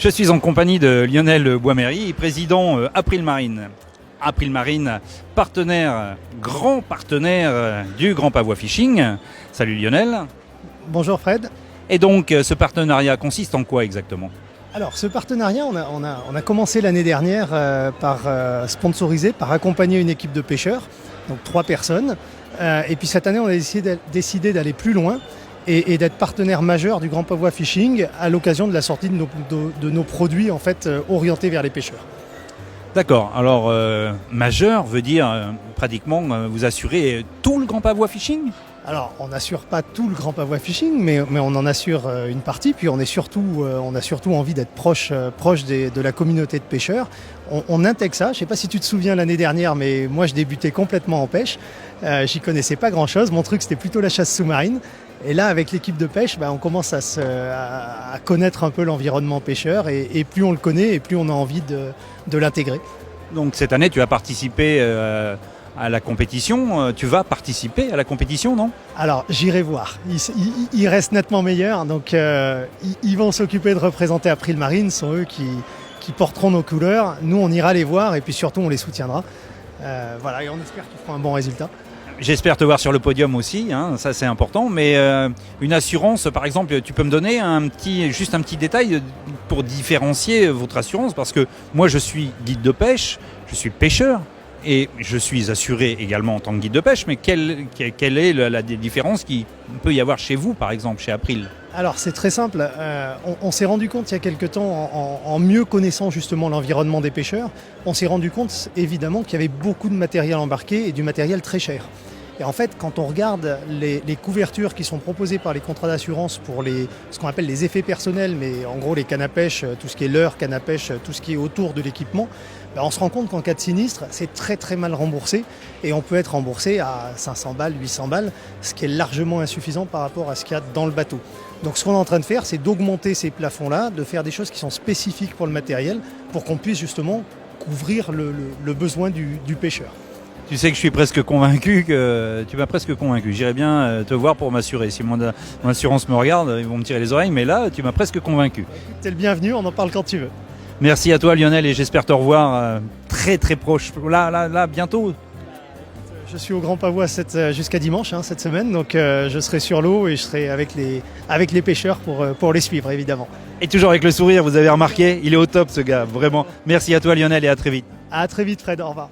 Je suis en compagnie de Lionel Boisméry, président April Marine. April Marine, partenaire, grand partenaire du Grand Pavois Fishing. Salut Lionel. Bonjour Fred. Et donc ce partenariat consiste en quoi exactement ? Alors ce partenariat, on a commencé l'année dernière par sponsoriser, par accompagner une équipe de pêcheurs, donc 3 personnes. Et puis cette année, on a décidé d'aller plus loin et d'être partenaire majeur du Grand Pavois Fishing à l'occasion de la sortie de nos produits en fait, orientés vers les pêcheurs. D'accord, alors majeur veut dire pratiquement vous assurez tout le Grand Pavois Fishing ? Alors, on n'assure pas tout le Grand Pavois Fishing, mais on en assure une partie. Puis on a surtout envie d'être proche de la communauté de pêcheurs. On intègre ça. Je ne sais pas si tu te souviens l'année dernière, mais moi je débutais complètement en pêche. J'y connaissais pas grand-chose. Mon truc c'était plutôt la chasse sous-marine. Et là, avec l'équipe de pêche, on commence à connaître un peu l'environnement pêcheur. Et plus on le connaît, et plus on a envie de l'intégrer. Donc cette année, tu as participé à la compétition. Tu vas participer à la compétition, non ? Alors, j'irai voir. Ils restent nettement meilleurs. Donc, ils vont s'occuper de représenter April Marine. Ce sont eux qui porteront nos couleurs. Nous, on ira les voir et puis surtout, on les soutiendra. Voilà, et on espère qu'ils feront un bon résultat. J'espère te voir sur le podium aussi, hein, ça c'est important, mais une assurance, par exemple, tu peux me donner juste un petit détail pour différencier votre assurance, parce que moi je suis guide de pêche, je suis pêcheur, et je suis assuré également en tant que guide de pêche, mais quelle est la différence qu'il peut y avoir chez vous, par exemple, chez April ? Alors c'est très simple, on s'est rendu compte il y a quelques temps, en mieux connaissant justement l'environnement des pêcheurs, on s'est rendu compte évidemment qu'il y avait beaucoup de matériel embarqué et du matériel très cher. Et en fait, quand on regarde les couvertures qui sont proposées par les contrats d'assurance pour ce qu'on appelle les effets personnels, mais en gros les cannes à pêche, tout ce qui est leurre, canne à pêche, tout ce qui est autour de l'équipement, on se rend compte qu'en cas de sinistre, c'est très très mal remboursé et on peut être remboursé à 500 balles, 800 balles, ce qui est largement insuffisant par rapport à ce qu'il y a dans le bateau. Donc ce qu'on est en train de faire, c'est d'augmenter ces plafonds-là, de faire des choses qui sont spécifiques pour le matériel pour qu'on puisse justement couvrir le besoin du pêcheur. Tu sais que je suis presque convaincu tu m'as presque convaincu. J'irais bien te voir pour m'assurer. Si mon assurance me regarde, ils vont me tirer les oreilles, mais là, tu m'as presque convaincu. T'es le bienvenu, on en parle quand tu veux. Merci à toi Lionel et j'espère te revoir très très proche. Là, bientôt. Je suis au Grand Pavois jusqu'à dimanche cette semaine, donc je serai sur l'eau et je serai avec les pêcheurs pour les suivre évidemment. Et toujours avec le sourire, vous avez remarqué, il est au top ce gars, vraiment. Merci à toi Lionel et à très vite. À très vite Fred, au revoir.